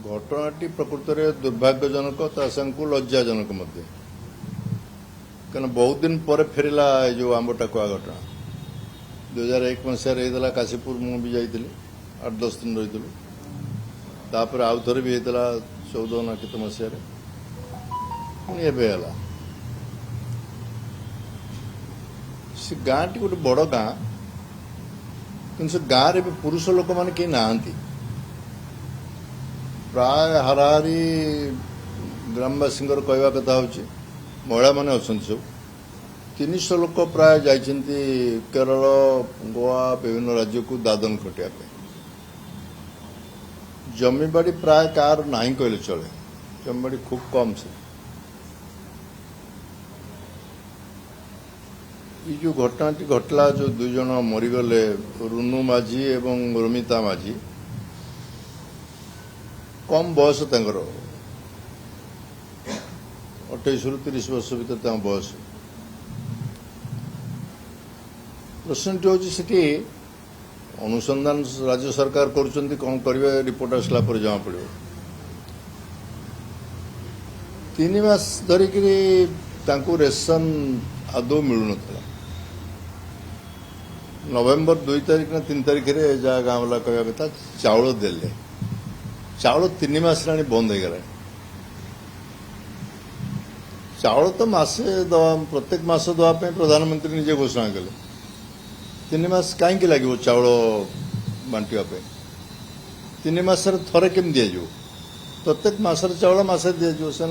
घटनाटी प्रकृत में दुर्भाग्यजनक तासांकु लज्जाजनक मध्य कारण बहुत दिन पर फेरला जो आंब टाकुआ घटना 2001 मसीह काशीपुर मुझे जाइली 8-10 दिन रही तापर आउ थे भी होता 14 ना केत मसीह पुणी एवं से गाँ टी गोटे बड़ गाँ कि से गाँव में पुरुष लोक मैंने कहीं नहांती प्राय हाराहारी ग्रामवासी कहवा कथा हूँ महिला मैंने अच्छा सब 300 लोक प्राय जाइछन्ति केरल गोवा विभिन्न राज्य को दादन खटिया जमीबाड़ी प्राय कार नहीं कहले चले जमीबाड़ी खूब कम से ये जो घटनाटी घटला जो दुई जन मरीगले रुनु माझी एवं रमिता माझी कम बयस 28 ରୁ 30 वर्ष भर बयस प्रश्नटी हूँ सेठी अनुसंधान राज्य सरकार करुँच कौन करेंगे रिपोर्ट आसला पर जमा पड़ो 3 मास धरिक रेशन आदौ मिलू ना नवेम्बर 2 तारीख ना 3 तारीख में जहाँ गाँव वाला कहवा कथा चाउल देले चाउल 3 मास लाणी बंद हो गला चाउल तो मासे दवा प्रत्येक मास दवाई प्रधानमंत्री निजे घोषणा कले 3 मास कहीं लगे चाउल बांटापी 3 मास थे केम दि प्रत्येक मासर चाउल मसे दि